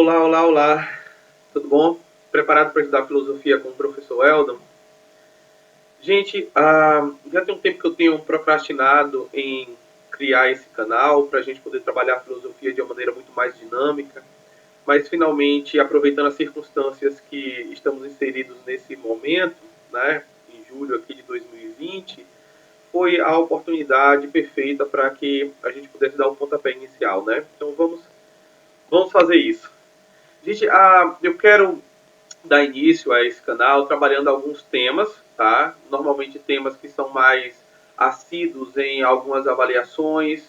Olá, olá, olá. Tudo bom? Preparado para estudar filosofia com o professor Eldon? Gente, já tem um tempo que eu tenho procrastinado em criar esse canal para a gente poder trabalhar a filosofia de uma maneira muito mais dinâmica, mas finalmente, aproveitando as circunstâncias que estamos inseridos nesse momento, né, em julho aqui de 2020, foi a oportunidade perfeita para que a gente pudesse dar o pontapé inicial, né? Então vamos fazer isso. Gente, eu quero dar início a esse canal trabalhando alguns temas, tá? Normalmente temas que são mais assíduos em algumas avaliações,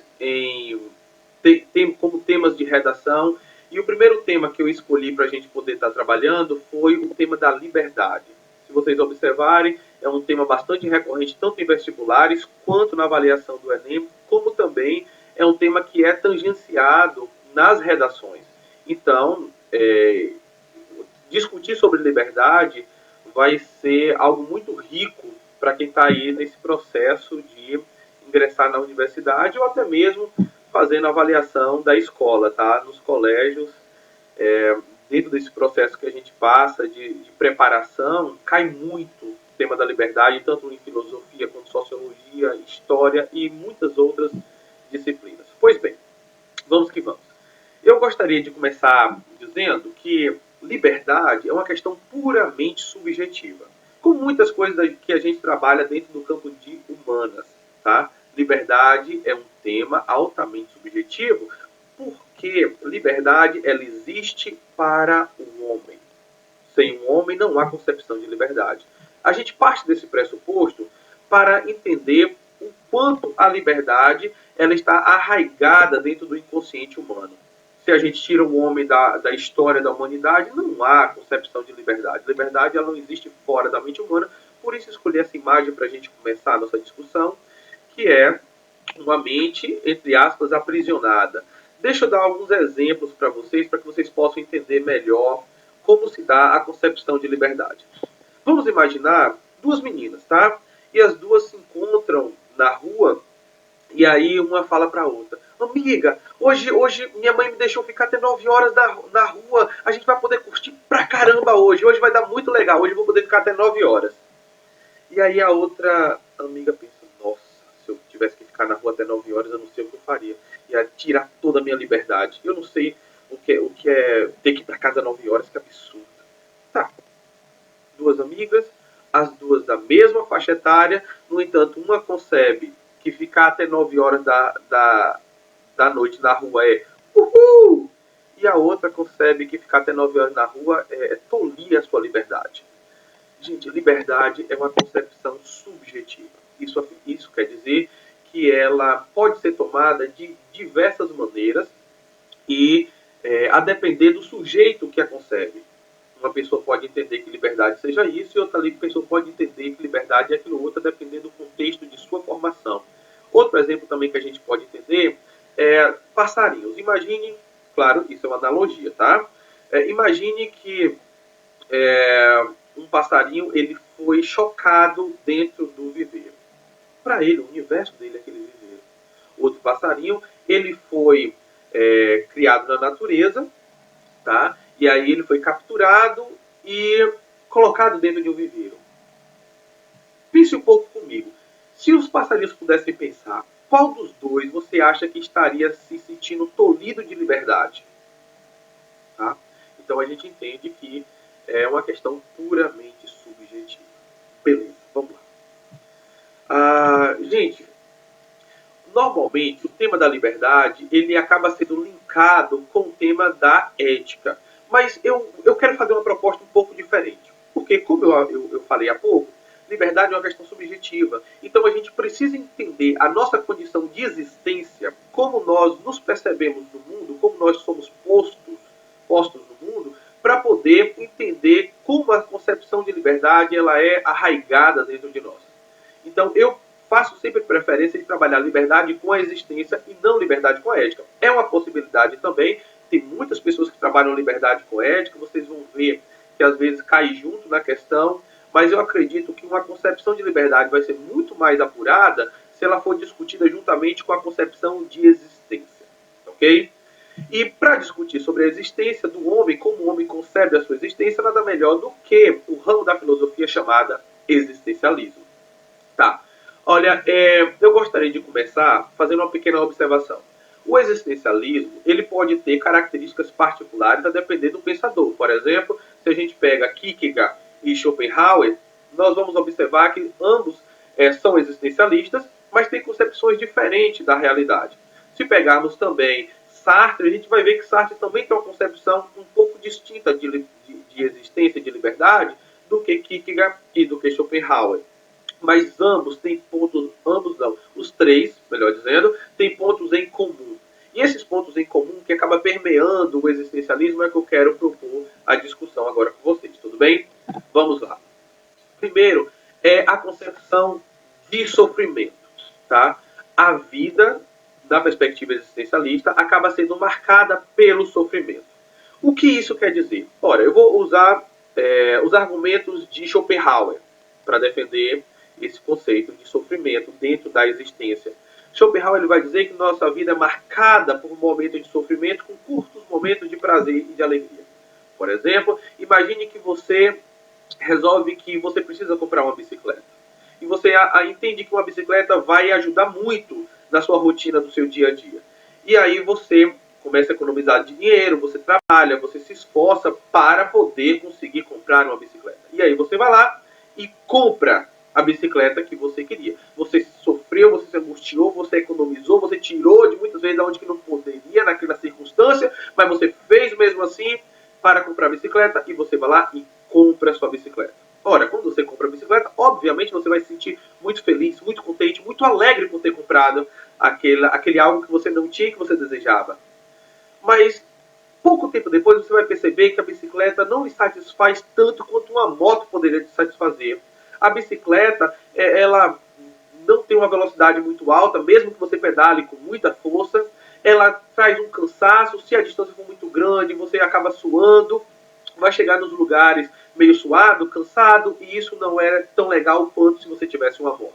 como temas de redação. E o primeiro tema que eu escolhi para a gente poder estar trabalhando foi o tema da liberdade. Se vocês observarem, é um tema bastante recorrente tanto em vestibulares quanto na avaliação do Enem, como também é um tema que é tangenciado nas redações. Então, discutir sobre liberdade vai ser algo muito rico para quem está aí nesse processo de ingressar na universidade ou até mesmo fazendo avaliação da escola, tá? Nos colégios, dentro desse processo que a gente passa de preparação, cai muito o tema da liberdade, tanto em filosofia quanto sociologia, história e muitas outras disciplinas. Pois bem, vamos que vamos. Eu gostaria de começar dizendo que liberdade é uma questão puramente subjetiva, como muitas coisas que a gente trabalha dentro do campo de humanas, tá? Liberdade é um tema altamente subjetivo, porque liberdade ela existe para o homem. Sem um homem não há concepção de liberdade. A gente parte desse pressuposto para entender o quanto a liberdade ela está arraigada dentro do inconsciente humano. Se a gente tira o homem da história da humanidade, não há concepção de liberdade. Liberdade ela não existe fora da mente humana, por isso escolhi essa imagem para a gente começar a nossa discussão, que é uma mente, entre aspas, aprisionada. Deixa eu dar alguns exemplos para que vocês possam entender melhor como se dá a concepção de liberdade. Vamos imaginar duas meninas, tá? E as duas se encontram na rua e aí uma fala para a outra: amiga, hoje minha mãe me deixou ficar até 9 horas na rua, a gente vai poder curtir pra caramba hoje vai dar muito legal, hoje eu vou poder ficar até 9 horas. E aí a outra amiga pensa: nossa, se eu tivesse que ficar na rua até 9 horas, eu não sei o que eu faria. Ia tirar toda a minha liberdade. Eu não sei o que é ter que ir pra casa às 9 horas, que absurdo. Tá, duas amigas, as duas da mesma faixa etária, no entanto, uma concebe que ficar até 9 horas da noite na rua é uhul! E a outra concebe que ficar até 9 horas na rua é tolir a sua liberdade. Gente, liberdade é uma concepção subjetiva. Isso quer dizer que ela pode ser tomada de diversas maneiras e a depender do sujeito que a concebe. Uma pessoa pode entender que liberdade seja isso e outra pessoa pode entender que liberdade é aquilo outro, dependendo do contexto de sua formação. Outro exemplo também que a gente pode entender é passarinhos. Imagine, claro, isso é uma analogia, tá? Imagine que um passarinho ele foi chocado dentro do viveiro. Para ele, o universo dele é aquele viveiro. Outro passarinho, ele foi criado na natureza, tá? E aí ele foi capturado e colocado dentro de um viveiro. Pense um pouco comigo. Se os passarinhos pudessem pensar, qual dos dois você acha que estaria se sentindo tolhido de liberdade? Tá? Então a gente entende que é uma questão puramente subjetiva. Beleza, vamos lá. Gente, normalmente o tema da liberdade ele acaba sendo linkado com o tema da ética. Mas eu quero fazer uma proposta um pouco diferente. Porque, como eu falei há pouco, liberdade é uma questão subjetiva. Então a gente precisa entender a nossa condição de existência, como nós nos percebemos no mundo, como nós somos postos no mundo, para poder entender como a concepção de liberdade ela é arraigada dentro de nós. Então eu faço sempre preferência de trabalhar liberdade com a existência e não liberdade com a ética. É uma possibilidade também. Tem muitas pessoas que trabalham liberdade com ética, vocês vão ver que às vezes cai junto na questão, mas eu acredito que uma concepção de liberdade vai ser muito mais apurada se ela for discutida juntamente com a concepção de existência, ok? E para discutir sobre a existência do homem, como o homem concebe a sua existência, nada melhor do que o ramo da filosofia chamada existencialismo. Tá. Olha, eu gostaria de começar fazendo uma pequena observação. O existencialismo ele pode ter características particulares a depender do pensador. Por exemplo, se a gente pega Kierkegaard e Schopenhauer, nós vamos observar que ambos são existencialistas, mas têm concepções diferentes da realidade. Se pegarmos também Sartre, a gente vai ver que Sartre também tem uma concepção um pouco distinta de existência e de liberdade do que Kierkegaard e do que Schopenhauer. Mas ambos têm pontos, ambos não, os três, melhor dizendo, têm pontos em comum. E esses pontos em comum que acaba permeando o existencialismo é que eu quero propor a discussão agora com vocês, tudo bem? Vamos lá. Primeiro é a concepção de sofrimento, tá? A vida, da perspectiva existencialista, acaba sendo marcada pelo sofrimento. O que isso quer dizer? Ora, eu vou usar os argumentos de Schopenhauer para defender esse conceito de sofrimento dentro da existência. Schopenhauer ele vai dizer que nossa vida é marcada por momentos de sofrimento com curtos momentos de prazer e de alegria. Por exemplo, imagine que você resolve que você precisa comprar uma bicicleta. E você entende que uma bicicleta vai ajudar muito na sua rotina do seu dia a dia. E aí você começa a economizar dinheiro, você trabalha, você se esforça para poder conseguir comprar uma bicicleta. E aí você vai lá e compra a bicicleta que você queria. Você sofreu, você se angustiou, você economizou, você tirou de muitas vezes de onde que não poderia naquela circunstância, mas você fez mesmo assim para comprar a bicicleta e você vai lá e compra a sua bicicleta. Ora, quando você compra a bicicleta, obviamente você vai se sentir muito feliz, muito contente, muito alegre por ter comprado aquele algo que você não tinha e que você desejava. Mas pouco tempo depois você vai perceber que a bicicleta não lhe satisfaz tanto quanto uma moto poderia te satisfazer. A bicicleta, ela não tem uma velocidade muito alta, mesmo que você pedale com muita força. Ela traz um cansaço, se a distância for muito grande, você acaba suando, vai chegar nos lugares meio suado, cansado, e isso não é tão legal quanto se você tivesse uma moto.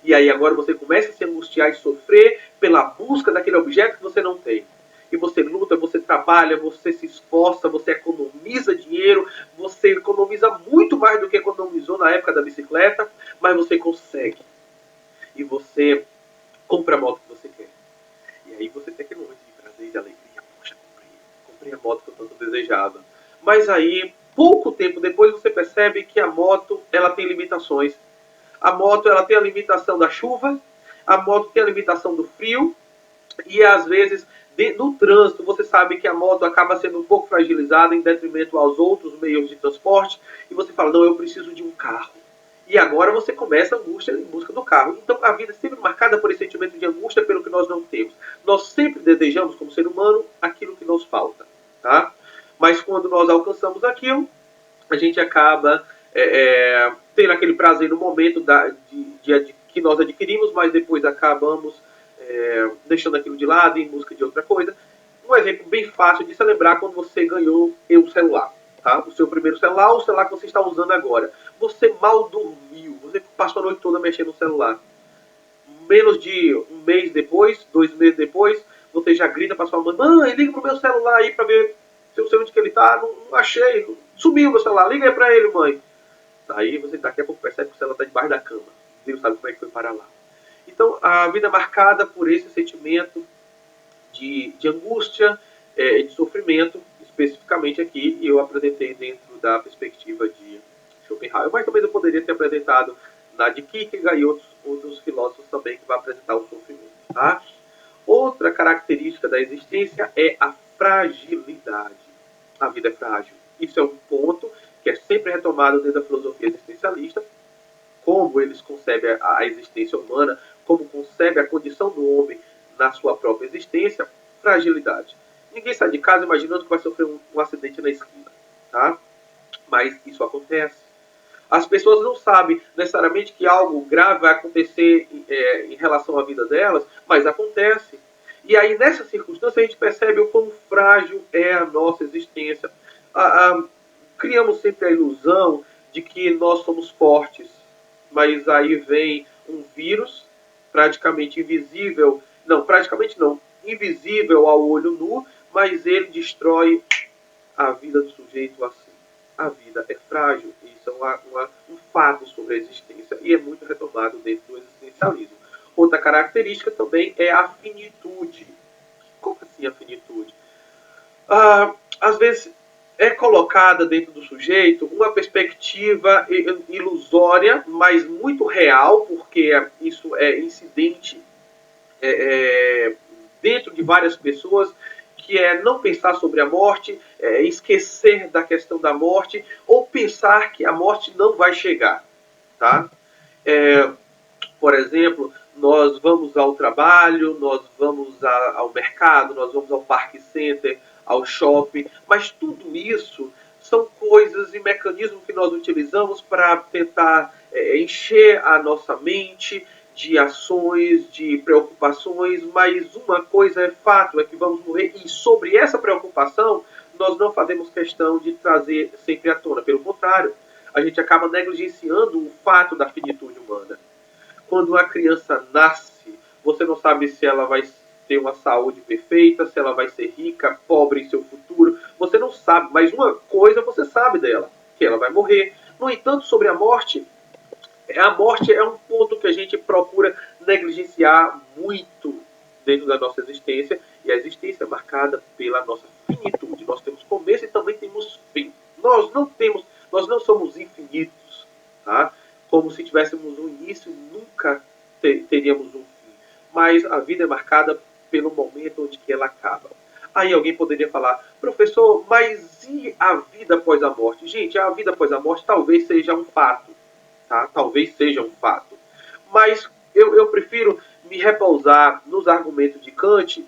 E aí agora você começa a se angustiar e sofrer pela busca daquele objeto que você não tem. E você luta, você trabalha, você se esforça, você economiza dinheiro, você economiza muito mais do que economizou na época da bicicleta, mas você consegue. E você compra a moto que você quer. E aí você tem aquele momento de prazer e de alegria. Poxa, comprei a moto que eu tanto desejava. Mas aí, pouco tempo depois, você percebe que a moto ela tem limitações. A moto ela tem a limitação da chuva, a moto tem a limitação do frio, e às vezes no trânsito você sabe que a moto acaba sendo um pouco fragilizada em detrimento aos outros meios de transporte, e você fala, não, eu preciso de um carro. E agora você começa a angústia em busca do carro. Então a vida é sempre marcada por esse sentimento de angústia pelo que nós não temos. Nós sempre desejamos, como ser humano, aquilo que nos falta. Tá? Mas quando nós alcançamos aquilo, a gente acaba tendo aquele prazer no momento que nós adquirimos, mas depois acabamos deixando aquilo de lado em busca de outra coisa. Um exemplo bem fácil disso é lembrar quando você ganhou um celular. Tá? O seu primeiro celular, ou o celular que você está usando agora. Você mal dormiu, você passou a noite toda mexendo no celular. Menos de um mês depois, 2 meses depois, você já grita para sua mãe, mãe, liga pro meu celular aí para ver se eu sei onde que ele tá, não achei, sumiu meu celular, liga aí para ele, mãe. Aí você daqui a pouco percebe que o celular está debaixo da cama. Deus sabe como é que foi parar lá. Então a vida é marcada por esse sentimento de angústia, de sofrimento, especificamente aqui, e eu apresentei dentro da perspectiva de Schopenhauer, mas também eu poderia ter apresentado na de Kierkegaard e outros filósofos também que vão apresentar o sofrimento. Tá? Outra característica da existência é a fragilidade. A vida é frágil. Isso é um ponto que é sempre retomado dentro da filosofia existencialista, como eles concebem a existência humana, como concebe a condição do homem na sua própria existência, fragilidade. Ninguém sai de casa imaginando que vai sofrer um acidente na esquina, tá? Mas isso acontece. As pessoas não sabem necessariamente que algo grave vai acontecer em relação à vida delas, mas acontece. E aí, nessa circunstância, a gente percebe o quão frágil é a nossa existência. Criamos sempre a ilusão de que nós somos fortes, mas aí vem um vírus praticamente invisível, não, praticamente não, invisível ao olho nu, mas ele destrói a vida do sujeito assim. A vida é frágil, isso é um fato sobre a existência e é muito retomado dentro do existencialismo. Outra característica também é a finitude. Como assim a finitude? Às vezes é colocada dentro do sujeito uma perspectiva ilusória, mas muito real, porque isso é incidente dentro de várias pessoas, que é não pensar sobre a morte, esquecer da questão da morte, ou pensar que a morte não vai chegar. Tá? Por exemplo, nós vamos ao trabalho, nós vamos ao mercado, nós vamos ao parque center, ao shopping, mas tudo isso são coisas e mecanismos que nós utilizamos para tentar encher a nossa mente de ações, de preocupações, mas uma coisa é fato, é que vamos morrer, e sobre essa preocupação nós não fazemos questão de trazer sempre à tona, pelo contrário, a gente acaba negligenciando o fato da finitude humana. Quando uma criança nasce, você não sabe se ela vai ter uma saúde perfeita, se ela vai ser rica, pobre em seu futuro. Você não sabe, mas uma coisa você sabe dela, que ela vai morrer. No entanto, sobre a morte é um ponto que a gente procura negligenciar muito dentro da nossa existência, e a existência é marcada pela nossa finitude. Nós temos começo e também temos fim. Nós não somos infinitos, tá? Como se tivéssemos um início e nunca teríamos um fim. Mas a vida é marcada pelo momento onde que ela acaba. Aí alguém poderia falar, professor, mas e a vida após a morte? Gente, a vida após a morte talvez seja um fato. Tá? Talvez seja um fato. Mas eu prefiro me repousar nos argumentos de Kant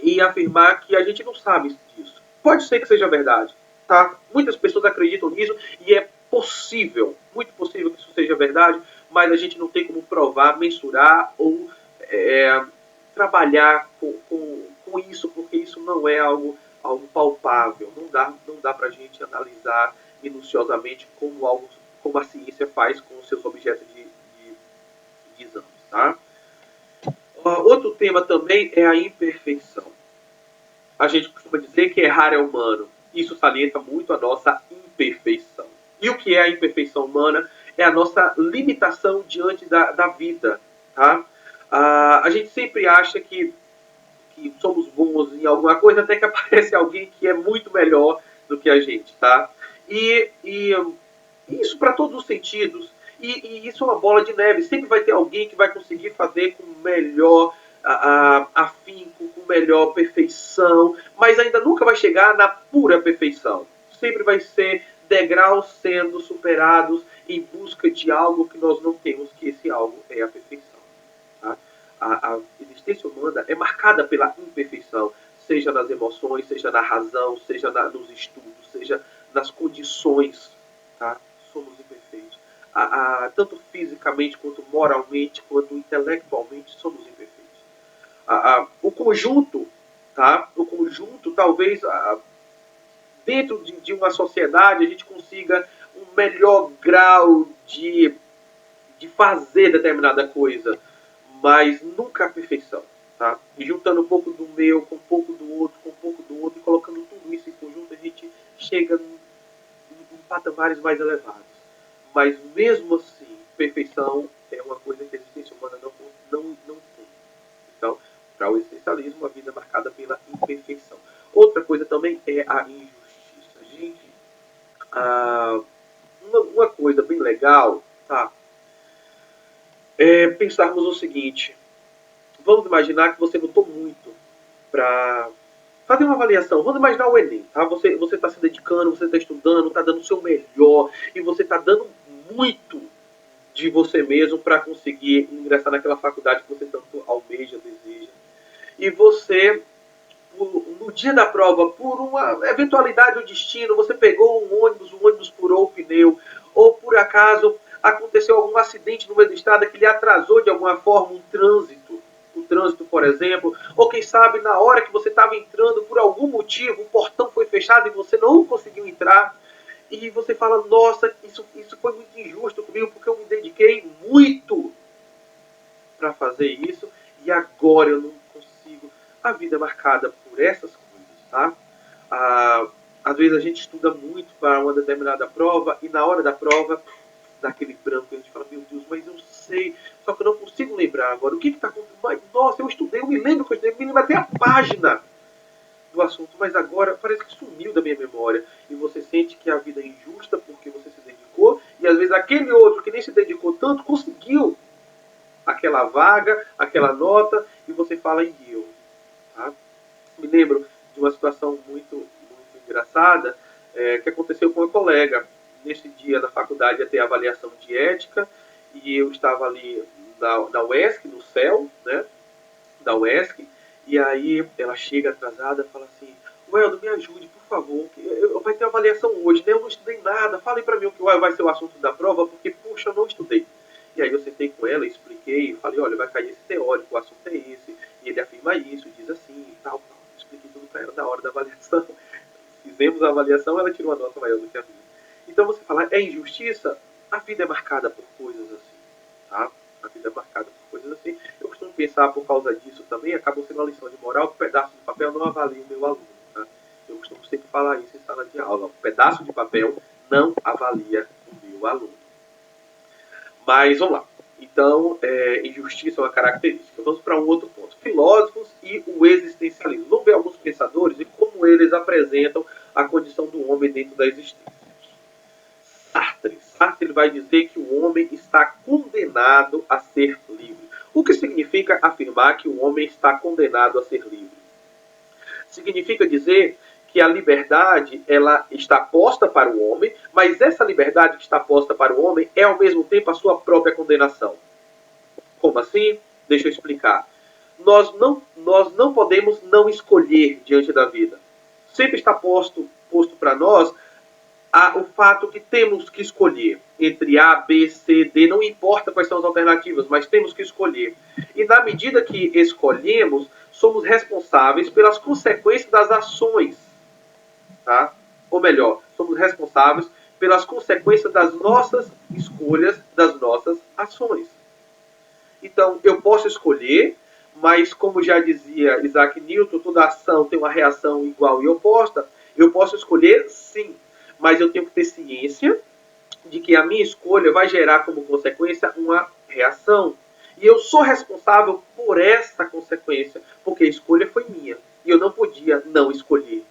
e afirmar que a gente não sabe disso. Pode ser que seja verdade. Tá? Muitas pessoas acreditam nisso e é possível, muito possível que isso seja verdade, mas a gente não tem como provar, mensurar ou trabalhar com isso, porque isso não é algo palpável. Não dá para a gente analisar minuciosamente como a ciência faz com os seus objetos de exames. Tá? Outro tema também é a imperfeição. A gente costuma dizer que errar é humano. Isso salienta muito a nossa imperfeição. E o que é a imperfeição humana? É a nossa limitação diante da vida. Tá? A gente sempre acha que somos bons em alguma coisa, até que aparece alguém que é muito melhor do que a gente. Tá? E isso para todos os sentidos. E isso é uma bola de neve. Sempre vai ter alguém que vai conseguir fazer com melhor afinco, com melhor perfeição, mas ainda nunca vai chegar na pura perfeição. Sempre vai ser degraus sendo superados em busca de algo que nós não temos, que esse algo é a perfeição. Tá? A existência humana é marcada pela imperfeição, seja nas emoções, seja na razão, seja nos estudos, seja nas condições. Tá? Somos imperfeitos. Tanto fisicamente, quanto moralmente, quanto intelectualmente, somos imperfeitos. O conjunto, tá? O conjunto, talvez, dentro de uma sociedade, a gente consiga um melhor grau de fazer determinada coisa, mas nunca a perfeição. Tá? E juntando um pouco do meu, com um pouco do outro, com um pouco do outro, e colocando tudo isso em conjunto, a gente chega em patamares mais elevados. Mas mesmo assim, perfeição é uma coisa que a existência humana não tem. Então, para o existencialismo, a vida é marcada pela imperfeição. Outra coisa também é a injustiça. Gente, uma coisa bem legal, tá? É pensarmos o seguinte. Vamos imaginar que você lutou muito para fazer uma avaliação. Vamos imaginar o Enem, tá? Você está se dedicando, você está estudando, está dando o seu melhor e você está dando muito de você mesmo para conseguir ingressar naquela faculdade que você tanto almeja, deseja. E você, no dia da prova, por uma eventualidade do destino, você pegou o ônibus furou o pneu, ou por acaso aconteceu algum acidente no meio da estrada que lhe atrasou de alguma forma o trânsito, por exemplo, ou quem sabe na hora que você estava entrando, por algum motivo, o portão foi fechado e você não conseguiu entrar, e você fala, nossa, isso foi muito injusto comigo, porque eu me dediquei muito para fazer isso, e agora eu não consigo. A vida é marcada por essas coisas. Tá? Às vezes a gente estuda muito para uma determinada prova e na hora da prova dá aquele branco e a gente fala, meu Deus, mas eu sei, só que eu não consigo lembrar agora. O que está acontecendo? Nossa, eu estudei, eu me lembro que eu estudei, eu me lembro até a página do assunto, mas agora parece que sumiu da minha memória. E você sente que a vida é injusta porque você se dedicou e às vezes aquele outro que nem se dedicou tanto conseguiu aquela vaga, aquela nota e você fala em eu. Tá? Me lembro de uma situação muito engraçada que aconteceu com uma colega. Nesse dia na faculdade ia ter avaliação de ética e eu estava ali na UESC, no CEL, né, da UESC, e aí ela chega atrasada e fala assim, Weldo, me ajude, por favor, vai ter avaliação hoje, né? Eu não estudei nada, fale para mim o que vai ser o assunto da prova, porque, puxa, eu não estudei. E aí eu sentei com ela, expliquei, falei, olha, vai cair esse teórico, o assunto é esse, e ele afirma isso, diz assim, e tal. Expliquei tudo para ela na hora da avaliação. Fizemos a avaliação, ela tirou a nota maior do que a minha. Então você fala, é injustiça? A vida é marcada por coisas assim, tá? A vida é marcada por coisas assim. Eu costumo pensar, por causa disso também, acabou sendo uma lição de moral, que o pedaço de papel não avalia o meu aluno, tá? Eu costumo sempre falar isso em sala de aula. O pedaço de papel não avalia o meu aluno. Mas vamos lá. Então, injustiça é uma característica. Vamos para um outro ponto. Filósofos e o existencialismo. Vamos ver alguns pensadores e como eles apresentam a condição do homem dentro da existência. Sartre vai dizer que o homem está condenado a ser livre. O que significa afirmar que o homem está condenado a ser livre? Significa dizer que a liberdade ela está posta para o homem, mas essa liberdade que está posta para o homem é ao mesmo tempo a sua própria condenação. Como assim? Deixa eu explicar. Nós não podemos não escolher diante da vida. Sempre está posto para nós o fato que temos que escolher entre A, B, C, D, não importa quais são as alternativas, mas temos que escolher. E na medida que escolhemos, somos responsáveis pelas consequências das ações. Tá? Ou melhor, somos responsáveis pelas consequências das nossas escolhas, das nossas ações. Então, eu posso escolher, mas como já dizia Isaac Newton, toda ação tem uma reação igual e oposta, eu posso escolher sim, mas eu tenho que ter ciência de que a minha escolha vai gerar como consequência uma reação. E eu sou responsável por essa consequência, porque a escolha foi minha. E eu não podia não escolher.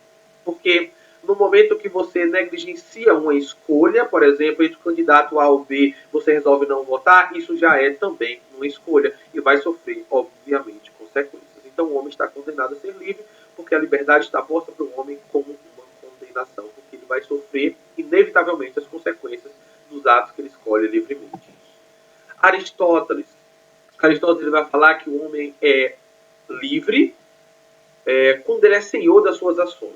Porque no momento que você negligencia uma escolha, por exemplo, entre o candidato A ou B, você resolve não votar, isso já é também uma escolha e vai sofrer, obviamente, consequências. Então o homem está condenado a ser livre, porque a liberdade está posta para o homem como uma condenação, porque ele vai sofrer, inevitavelmente, as consequências dos atos que ele escolhe livremente. Aristóteles vai falar que o homem é livre quando ele é senhor das suas ações,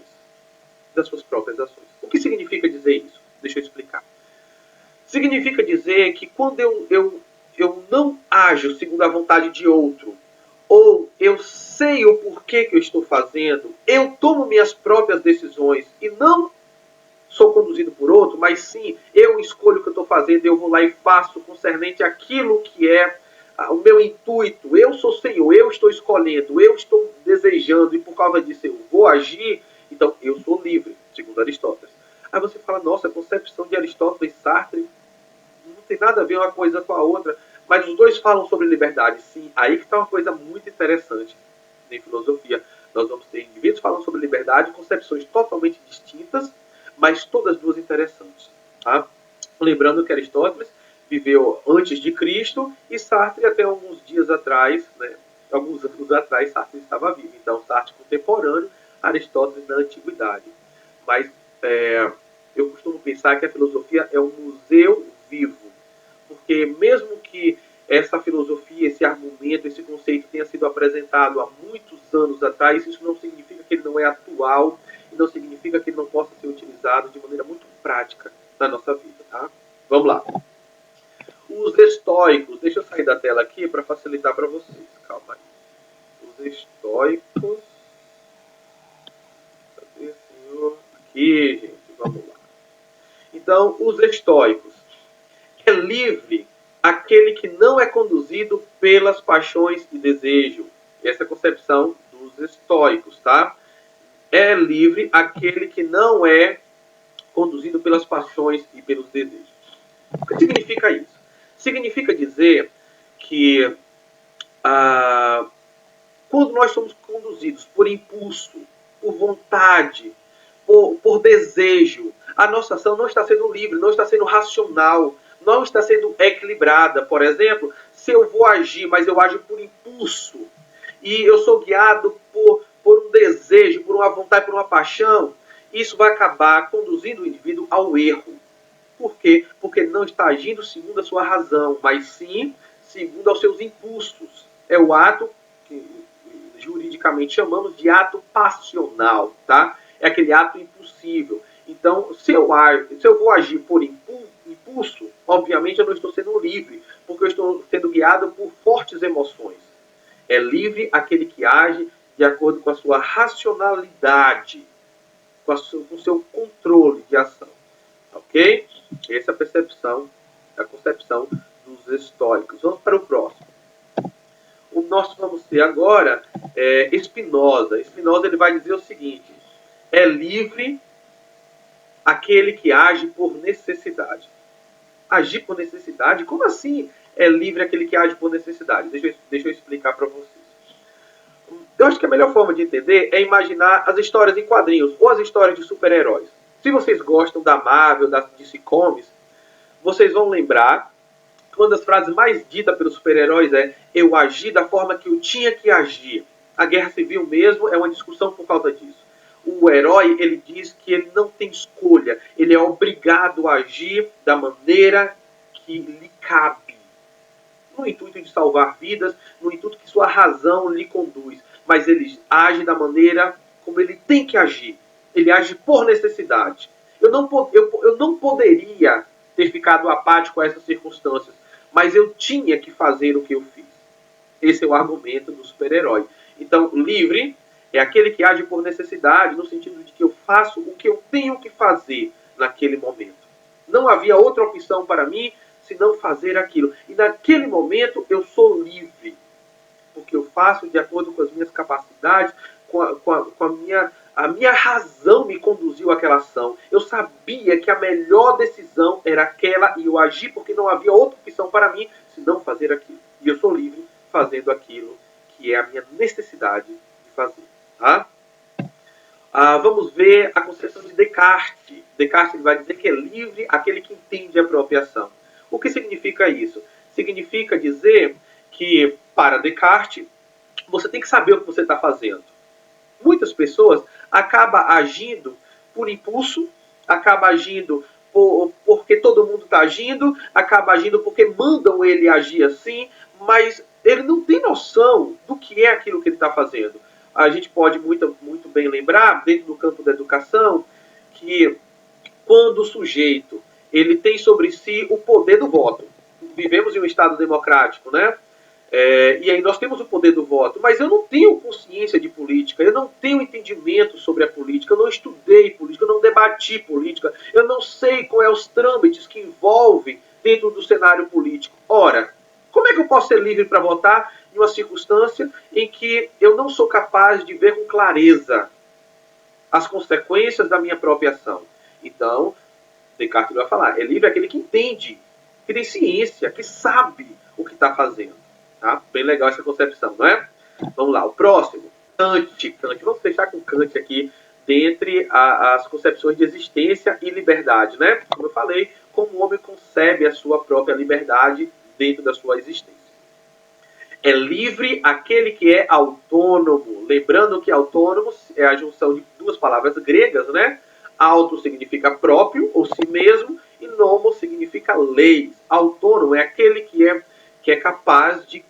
das suas próprias ações. O que significa dizer isso? Deixa eu explicar. Significa dizer que quando eu não ajo segundo a vontade de outro, ou eu sei o porquê que eu estou fazendo, eu tomo minhas próprias decisões e não sou conduzido por outro, mas sim, eu escolho o que eu estou fazendo, eu vou lá e faço concernente aquilo que é o meu intuito. Eu sou Senhor, eu estou escolhendo, eu estou desejando, e por causa disso eu vou agir, então eu sou livre, segundo Aristóteles. Aí você fala, nossa, a concepção de Aristóteles e Sartre não tem nada a ver uma coisa com a outra, mas os dois falam sobre liberdade, sim. Aí que está uma coisa muito interessante em filosofia. Nós vamos ter indivíduos falando sobre liberdade, concepções totalmente distintas, mas todas duas interessantes. Tá? Lembrando que Aristóteles viveu antes de Cristo e Sartre até alguns dias atrás, né, alguns anos atrás, Sartre estava vivo. Então, Sartre contemporâneo, Aristóteles na antiguidade. Mas eu costumo pensar que a filosofia é um museu vivo, porque mesmo que essa filosofia, esse argumento, esse conceito tenha sido apresentado há muitos anos atrás, isso não significa que ele não é atual e não significa que ele não possa ser utilizado de maneira muito prática na nossa vida. Tá? Vamos lá. Os estoicos, deixa eu sair da tela aqui para facilitar para vocês. Calma aí. Os estoicos. Cadê, senhor? Aqui, gente, vamos lá. Então, os estoicos. É livre aquele que não é conduzido pelas paixões e desejo. Essa é a concepção dos estoicos, tá? É livre aquele que não é conduzido pelas paixões e pelos desejos. O que significa isso? Significa dizer que quando nós somos conduzidos por impulso, por vontade, por desejo, a nossa ação não está sendo livre, não está sendo racional, não está sendo equilibrada. Por exemplo, se eu vou agir, mas eu ajo por impulso, e eu sou guiado por um desejo, por uma vontade, por uma paixão, isso vai acabar conduzindo o indivíduo ao erro. Por quê? Porque não está agindo segundo a sua razão, mas sim segundo aos seus impulsos. É o ato que juridicamente chamamos de ato passional, tá? É aquele ato impulsivo. Então, se eu vou agir por impulso, obviamente eu não estou sendo livre, porque eu estou sendo guiado por fortes emoções. É livre aquele que age de acordo com a sua racionalidade, com o seu controle de ação. Ok? Essa é a concepção dos estoicos. Vamos para o próximo. O nós vamos ter agora Spinoza. Spinoza ele vai dizer o seguinte: é livre aquele que age por necessidade. Agir por necessidade? Como assim é livre aquele que age por necessidade? Deixa eu explicar para vocês. Eu acho que a melhor forma de entender é imaginar as histórias em quadrinhos ou as histórias de super-heróis. Se vocês gostam da Marvel, da DC Comics, vocês vão lembrar que uma das frases mais ditas pelos super-heróis é: eu agi da forma que eu tinha que agir. A Guerra Civil mesmo é uma discussão por causa disso. O herói, ele diz que ele não tem escolha, ele é obrigado a agir da maneira que lhe cabe, no intuito de salvar vidas, no intuito que sua razão lhe conduz, mas ele age da maneira como ele tem que agir. Ele age por necessidade. Eu não poderia ter ficado apático a essas circunstâncias, mas eu tinha que fazer o que eu fiz. Esse é o argumento do super-herói. Então, livre é aquele que age por necessidade, no sentido de que eu faço o que eu tenho que fazer naquele momento. Não havia outra opção para mim senão fazer aquilo. E naquele momento eu sou livre, porque eu faço de acordo com as minhas capacidades, a minha razão me conduziu àquela ação. Eu sabia que a melhor decisão era aquela e eu agi porque não havia outra opção para mim senão fazer aquilo. E eu sou livre fazendo aquilo que é a minha necessidade de fazer. Tá? Vamos ver a concepção de Descartes. Descartes vai dizer que é livre aquele que entende a própria ação. O que significa isso? Significa dizer que, para Descartes, você tem que saber o que você está fazendo. Muitas pessoas acabam agindo por impulso, acabam agindo porque todo mundo está agindo, acaba agindo porque mandam ele agir assim, mas ele não tem noção do que é aquilo que ele está fazendo. A gente pode muito bem lembrar, dentro do campo da educação, que quando o sujeito ele tem sobre si o poder do voto. Vivemos em um Estado democrático, né? E aí nós temos o poder do voto, mas eu não tenho consciência de política, eu não tenho entendimento sobre a política, eu não estudei política, eu não debati política, eu não sei quais são os trâmites que envolvem dentro do cenário político. Ora, como é que eu posso ser livre para votar em uma circunstância em que eu não sou capaz de ver com clareza as consequências da minha própria ação? Então, Descartes vai falar, é livre aquele que entende, que tem ciência, que sabe o que está fazendo. Tá? Bem legal essa concepção, não é? Vamos lá, o próximo, Kant. Vamos fechar com Kant aqui, dentre as concepções de existência e liberdade, né? Como eu falei, como o homem concebe a sua própria liberdade dentro da sua existência. É livre aquele que é autônomo. Lembrando que autônomo é a junção de duas palavras gregas, né? Auto significa próprio, ou si mesmo, e nomo significa lei. Autônomo é aquele que é capaz de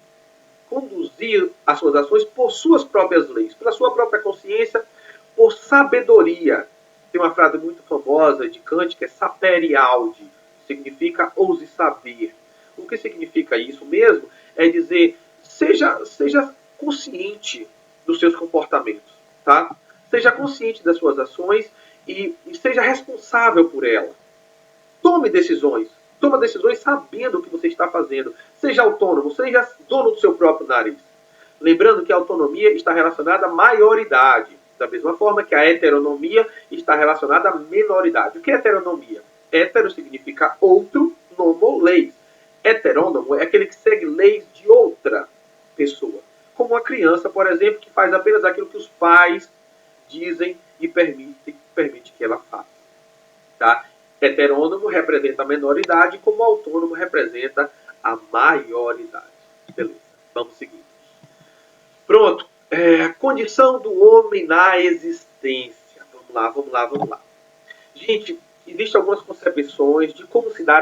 conduzir as suas ações por suas próprias leis, pela sua própria consciência, por sabedoria. Tem uma frase muito famosa de Kant que é sapere aude, significa ouse saber. O que significa isso mesmo? É dizer, seja consciente dos seus comportamentos, tá? Seja consciente das suas ações e seja responsável por elas. Tome decisões. Toma decisões sabendo o que você está fazendo. Seja autônomo, seja dono do seu próprio nariz. Lembrando que a autonomia está relacionada à maioridade. Da mesma forma que a heteronomia está relacionada à menoridade. O que é heteronomia? Hetero significa outro, nomo, leis. Heterônomo é aquele que segue leis de outra pessoa. Como uma criança, por exemplo, que faz apenas aquilo que os pais dizem e permite que ela faça. Tá? Heterônomo representa a menoridade, como autônomo representa a maioridade. Beleza, vamos seguir. Pronto. Condição do homem na existência. Vamos lá. Gente, existem algumas concepções de como se dá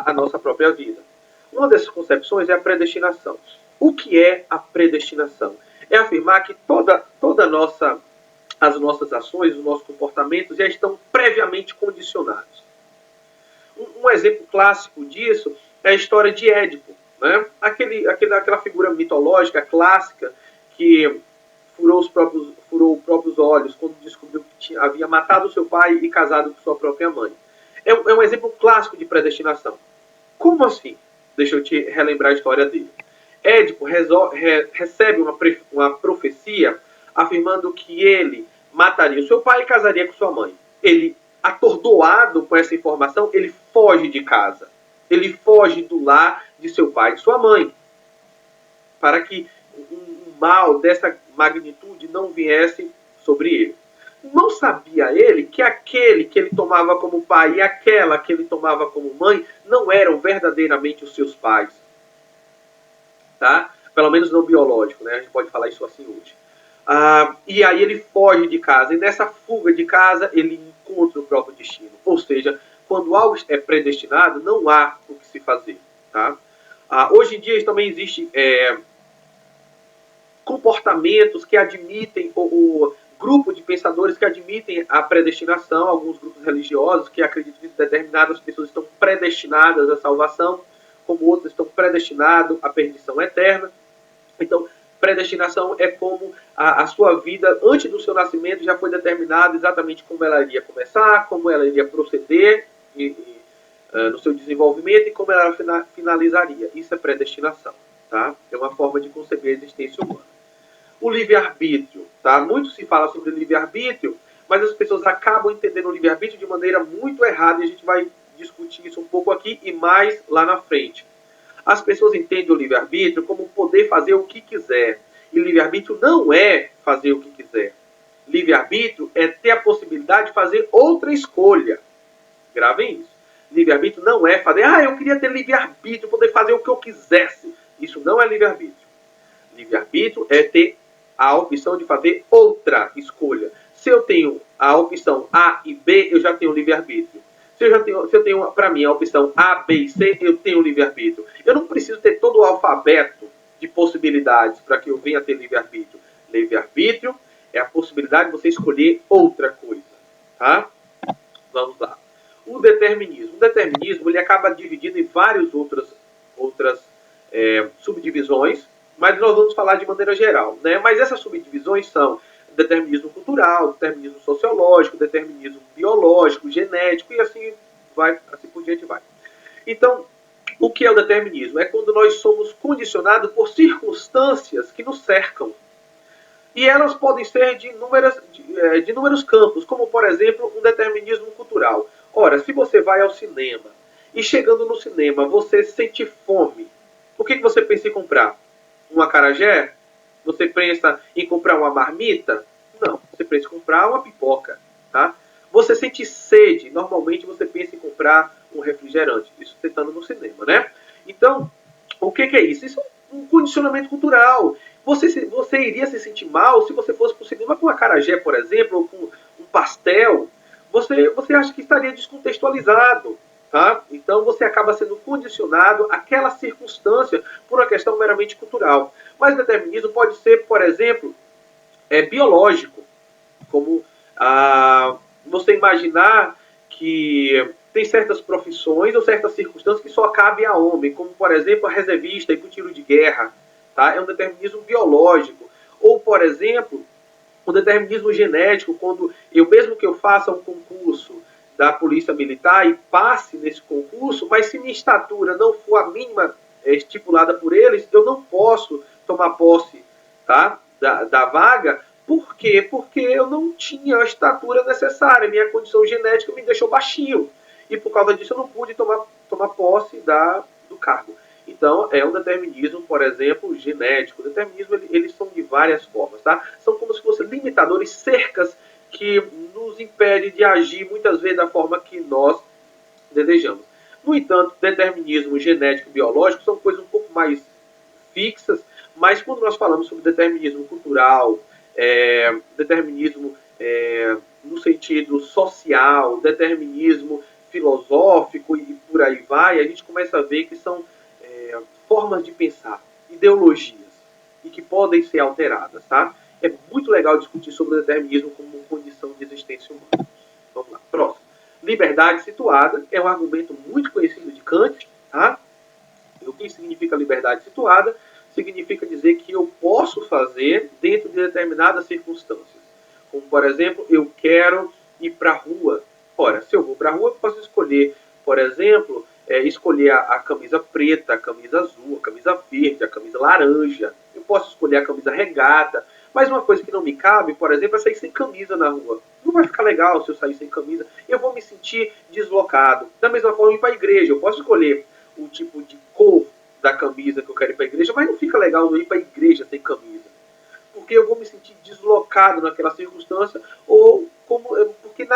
a nossa própria vida. Uma dessas concepções é a predestinação. O que é a predestinação? É afirmar que as nossas ações, os nossos comportamentos já estão previamente condicionados. Um exemplo clássico disso é a história de Édipo, né? Aquela figura mitológica clássica que furou os próprios olhos quando descobriu que havia matado seu pai e casado com sua própria mãe. É um exemplo clássico de predestinação. Como assim? Deixa eu te relembrar a história dele. Édipo recebe uma profecia afirmando que ele mataria o seu pai e casaria com sua mãe. Ele, atordoado com essa informação, ele foge de casa. Ele foge do lar de seu pai e de sua mãe. Para que um mal dessa magnitude não viesse sobre ele. Não sabia ele que aquele que ele tomava como pai e aquela que ele tomava como mãe não eram verdadeiramente os seus pais. Tá? Pelo menos não biológico, né? A gente pode falar isso assim hoje. E aí ele foge de casa. E nessa fuga de casa ele encontra o próprio destino. Ou seja, quando algo é predestinado, não há o que se fazer. Tá? Hoje em dia também existem comportamentos que admitem, o grupo de pensadores que admitem a predestinação, alguns grupos religiosos que acreditam que determinadas pessoas estão predestinadas à salvação, como outras estão predestinadas à perdição eterna. Então, predestinação é como a sua vida, antes do seu nascimento, já foi determinada exatamente como ela iria começar, como ela iria proceder no seu desenvolvimento e como ela finalizaria. Isso é predestinação. Tá? É uma forma de conceber a existência humana. O livre-arbítrio. Tá? Muito se fala sobre livre-arbítrio, mas as pessoas acabam entendendo o livre-arbítrio de maneira muito errada e a gente vai discutir isso um pouco aqui e mais lá na frente. As pessoas entendem o livre-arbítrio como poder fazer o que quiser. E livre-arbítrio não é fazer o que quiser. Livre-arbítrio é ter a possibilidade de fazer outra escolha. Gravem isso. Livre-arbítrio não é fazer, eu queria ter livre-arbítrio, poder fazer o que eu quisesse. Isso não é livre-arbítrio. Livre-arbítrio é ter a opção de fazer outra escolha. Se eu tenho a opção A e B, eu já tenho livre-arbítrio. Se eu tenho para mim a opção A, B e C, eu tenho livre-arbítrio. Eu não preciso ter todo o alfabeto de possibilidades para que eu venha a ter livre-arbítrio. Livre-arbítrio é a possibilidade de você escolher outra coisa. Tá? Vamos lá. O determinismo. O determinismo ele acaba dividido em várias outras subdivisões, mas nós vamos falar de maneira geral. Né? Mas essas subdivisões são determinismo cultural, determinismo sociológico, determinismo biológico, genético e assim por diante vai. Então, o que é o determinismo? É quando nós somos condicionados por circunstâncias que nos cercam. E elas podem ser de inúmeros campos, como, por exemplo, um determinismo cultural. Ora, se você vai ao cinema e chegando no cinema você sente fome, o que você pensa em comprar? Um acarajé? Você pensa em comprar uma marmita? Não, você pensa em comprar uma pipoca. Tá? Você sente sede, normalmente você pensa em comprar um refrigerante. Isso você estando no cinema, né? Então, o que é isso? Isso é um condicionamento cultural. Você iria se sentir mal se você fosse para o cinema com um acarajé, por exemplo, ou com um pastel. Você acha que estaria descontextualizado. Tá? Então você acaba sendo condicionado àquela circunstância por uma questão meramente cultural. Mas o determinismo pode ser, por exemplo, biológico. Como você imaginar que tem certas profissões ou certas circunstâncias que só cabem a homem, como, por exemplo, a reservista e para o tiro de guerra. Tá? É um determinismo biológico. Ou, por exemplo, um determinismo genético, quando mesmo que eu faça um concurso da Polícia Militar e passe nesse concurso, mas se minha estatura não for a mínima estipulada por eles, eu não posso tomar posse, tá, da vaga, por Por quê? Porque eu não tinha a estatura necessária, minha condição genética me deixou baixinho. E por causa disso eu não pude tomar posse do cargo. Então, é um determinismo, por exemplo, genético. O determinismo, eles são de várias formas, tá? São como se fossem limitadores, cercas, que nos impedem de agir, muitas vezes, da forma que nós desejamos. No entanto, determinismo genético e biológico são coisas um pouco mais fixas, mas quando nós falamos sobre determinismo cultural, determinismo no sentido social, determinismo filosófico e por aí vai, a gente começa a ver que são formas de pensar, ideologias, e que podem ser alteradas, tá? É muito legal discutir sobre o determinismo como condição de existência humana. Vamos lá, próximo. Liberdade situada é um argumento muito conhecido de Kant, tá? O que significa liberdade situada? Significa dizer que eu posso fazer dentro de determinadas circunstâncias. Como, por exemplo, eu quero ir para a rua. Ora, se eu vou para a rua, eu posso escolher, por exemplo, escolher a camisa preta, a camisa azul, a camisa verde, a camisa laranja. Eu posso escolher a camisa regata. Mas uma coisa que não me cabe, por exemplo, é sair sem camisa na rua. Não vai ficar legal se eu sair sem camisa. Eu vou me sentir deslocado. Da mesma forma, ir para a igreja. Eu posso escolher o tipo de cor da camisa que eu quero ir para a igreja, mas não fica legal eu ir para a igreja sem camisa. Porque eu vou me sentir deslocado naquela circunstância, ou porque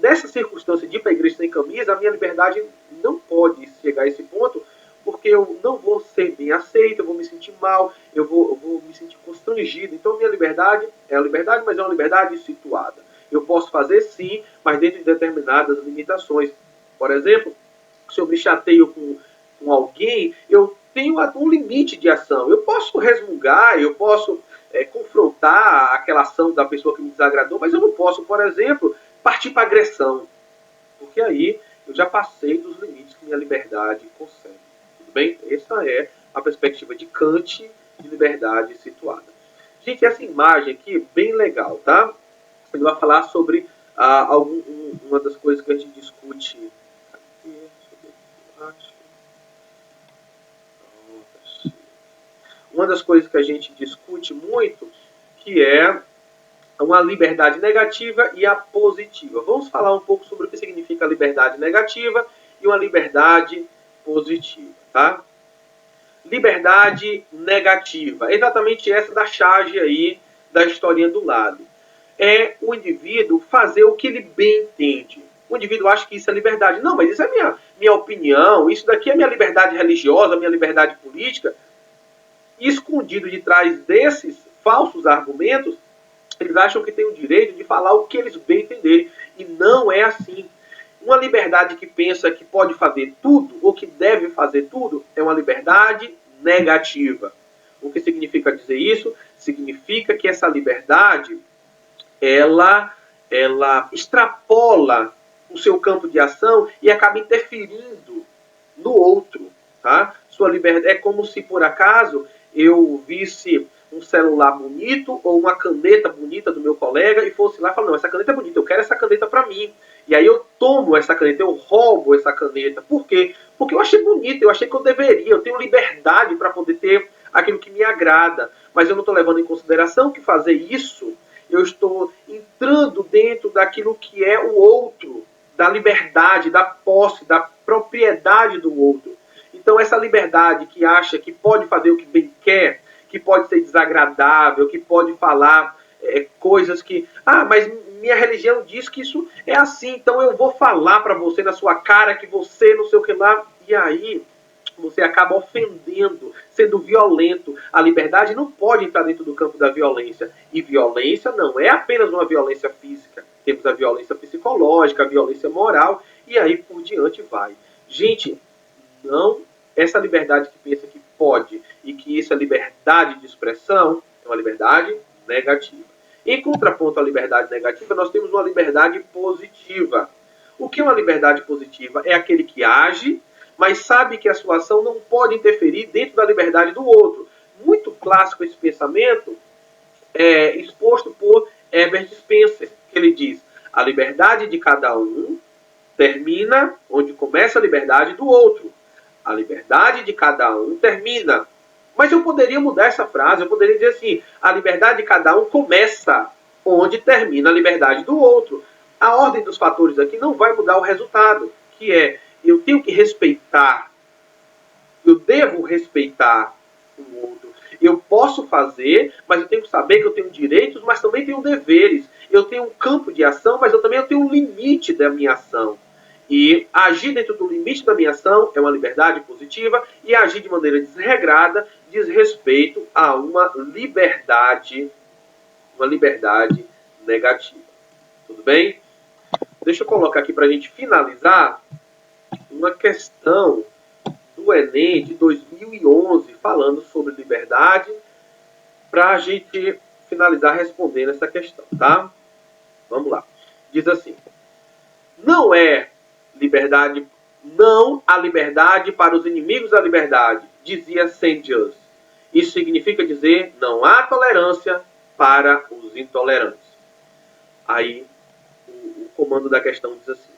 nessa circunstância de ir para a igreja sem camisa, a minha liberdade não pode chegar a esse ponto, porque eu não vou ser bem aceito, eu vou me sentir mal, eu vou me sentir constrangido. Então, minha liberdade é a liberdade, mas é uma liberdade situada. Eu posso fazer sim, mas dentro de determinadas limitações. Por exemplo, se eu me chateio com alguém, eu tenho um limite de ação. Eu posso resmungar, eu posso confrontar aquela ação da pessoa que me desagradou, mas eu não posso, por exemplo, partir para agressão. Porque aí eu já passei dos limites que minha liberdade concede. Tudo bem? Essa é a perspectiva de Kant de liberdade situada. Gente, essa imagem aqui é bem legal, tá? Ele vai falar sobre uma das coisas que a gente discute. Uma das coisas que a gente discute muito, que é uma liberdade negativa e a positiva. Vamos falar um pouco sobre o que significa a liberdade negativa e uma liberdade positiva, tá? Liberdade negativa, exatamente essa da charge aí, da historinha do lado. É o indivíduo fazer o que ele bem entende. O indivíduo acha que isso é liberdade. Não, mas isso é minha opinião, isso daqui é minha liberdade religiosa, minha liberdade política. E escondido de trás desses falsos argumentos, eles acham que têm o direito de falar o que eles bem entenderem. E não é assim. Uma liberdade que pensa que pode fazer tudo, ou que deve fazer tudo, é uma liberdade negativa. O que significa dizer isso? Significa que essa liberdade, ela extrapola o seu campo de ação e acaba interferindo no outro. Tá? Sua liberdade é como se, por acaso, eu visse um celular bonito ou uma caneta bonita do meu colega e fosse lá e falar, não, essa caneta é bonita, eu quero essa caneta para mim. E aí eu tomo essa caneta, eu roubo essa caneta. Por quê? Porque eu achei bonita, eu achei que eu deveria, eu tenho liberdade para poder ter aquilo que me agrada. Mas eu não estou levando em consideração que fazer isso, eu estou entrando dentro daquilo que é o outro, da liberdade, da posse, da propriedade do outro. Então essa liberdade que acha que pode fazer o que bem quer, que pode ser desagradável, que pode falar coisas que... Ah, mas minha religião diz que isso é assim, então eu vou falar para você na sua cara que você não sei o que lá. E aí você acaba ofendendo, sendo violento. A liberdade não pode entrar dentro do campo da violência. E violência não é apenas uma violência física. Temos a violência psicológica, a violência moral, e aí por diante vai. Gente, não, essa liberdade que pensa que pode e que isso é liberdade de expressão, é uma liberdade negativa. Em contraponto à liberdade negativa, nós temos uma liberdade positiva. O que é uma liberdade positiva? É aquele que age, mas sabe que a sua ação não pode interferir dentro da liberdade do outro. Muito clássico esse pensamento, exposto por Herbert Spencer, que ele diz, a liberdade de cada um onde começa a liberdade do outro. A liberdade de cada um termina Mas eu poderia mudar essa frase, eu poderia dizer assim, a liberdade de cada um começa onde termina a liberdade do outro. A ordem dos fatores aqui não vai mudar o resultado, que é, eu tenho que respeitar, eu devo respeitar o outro. Eu posso fazer, mas eu tenho que saber que eu tenho direitos, mas também tenho deveres. Eu tenho um campo de ação, mas eu também tenho um limite da minha ação. E agir dentro do limite da minha ação é uma liberdade positiva, e agir de maneira desregrada diz respeito a uma liberdade negativa. Tudo bem? Deixa eu colocar aqui para a gente finalizar uma questão do Enem de 2011, falando sobre liberdade, para a gente finalizar respondendo essa questão, tá? Vamos lá. Diz assim: não há liberdade para os inimigos da liberdade, dizia Saint-Just. Isso significa dizer, não há tolerância para os intolerantes. Aí, o comando da questão diz assim: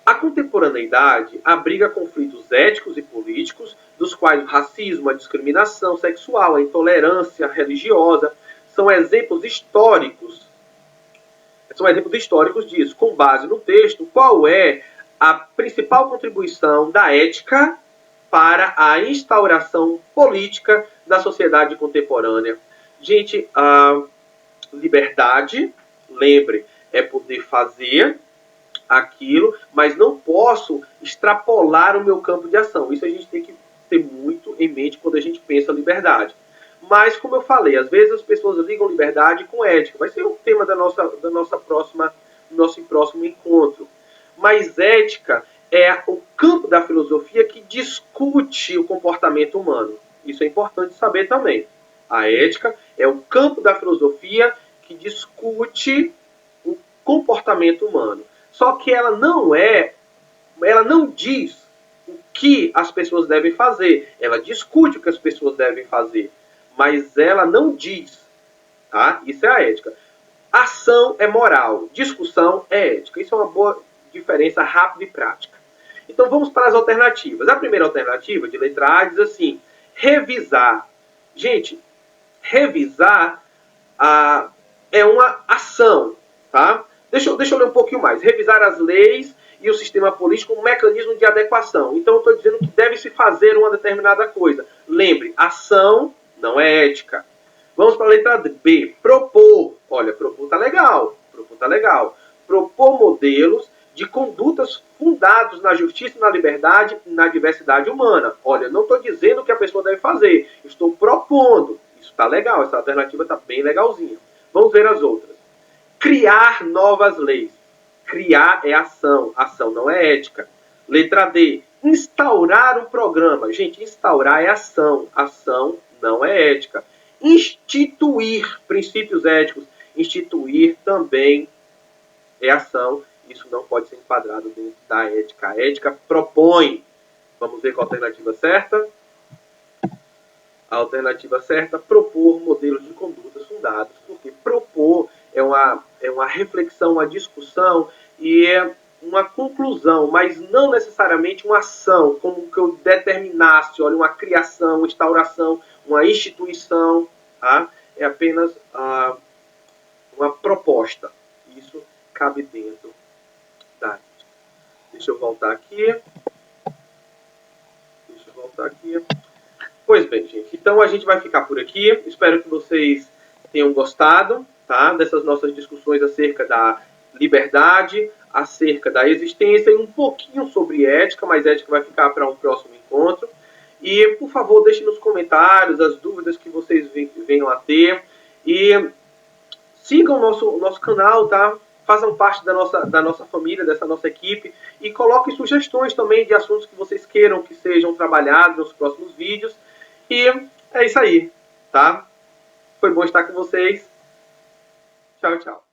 a contemporaneidade abriga conflitos éticos e políticos, dos quais o racismo, a discriminação sexual, a intolerância religiosa são exemplos históricos. São exemplos históricos disso. Com base no texto, qual é a principal contribuição da ética para a instauração política da sociedade contemporânea? Gente, a liberdade, lembre, é poder fazer aquilo, mas não posso extrapolar o meu campo de ação. Isso a gente tem que ter muito em mente quando a gente pensa liberdade. Mas, como eu falei, às vezes as pessoas ligam liberdade com ética. Vai ser o tema do nosso próximo encontro. Mas ética é o campo da filosofia que discute o comportamento humano. Isso é importante saber também. A ética é o campo da filosofia que discute o comportamento humano. Só que ela não diz o que as pessoas devem fazer. Ela discute o que as pessoas devem fazer, mas ela não diz. Tá? Isso é a ética. Ação é moral, discussão é ética. Isso é uma boa diferença rápida e prática. Então vamos para as alternativas. A primeira alternativa, de letra A, diz assim: revisar. Gente, revisar é uma ação, tá? Deixa eu ler um pouquinho mais. Revisar as leis e o sistema político como um mecanismo de adequação. Então eu estou dizendo que deve-se fazer uma determinada coisa. Lembre, ação não é ética. Vamos para a letra B. Propor. Olha, propor tá legal. Propor modelos de condutas fundados na justiça, na liberdade e na diversidade humana. Olha, não estou dizendo o que a pessoa deve fazer. Estou propondo. Isso está legal. Essa alternativa está bem legalzinha. Vamos ver as outras. Criar novas leis. Criar é ação. Ação não é ética. Letra D. Instaurar um programa. Gente, instaurar é ação. Ação não é ética. Instituir princípios éticos. Instituir também é ação. Isso não pode ser enquadrado dentro da ética. A ética propõe. Vamos ver qual a alternativa certa. A alternativa certa, propor modelos de condutas fundados. Porque propor é uma reflexão, uma discussão e é uma conclusão, mas não necessariamente uma ação, como que eu determinasse, olha, uma criação, uma instauração, uma instituição, tá? É apenas uma proposta. Isso cabe dentro da ética. Deixa eu voltar aqui. Pois bem, gente. Então a gente vai ficar por aqui. Espero que vocês tenham gostado, tá? Dessas nossas discussões acerca da liberdade, acerca da existência e um pouquinho sobre ética, mas ética vai ficar para um próximo encontro. E, por favor, deixem nos comentários as dúvidas que vocês venham a ter. E sigam o nosso canal, tá? Façam parte da nossa família, dessa nossa equipe. E coloquem sugestões também de assuntos que vocês queiram que sejam trabalhados nos próximos vídeos. E é isso aí, tá? Foi bom estar com vocês. Tchau, tchau.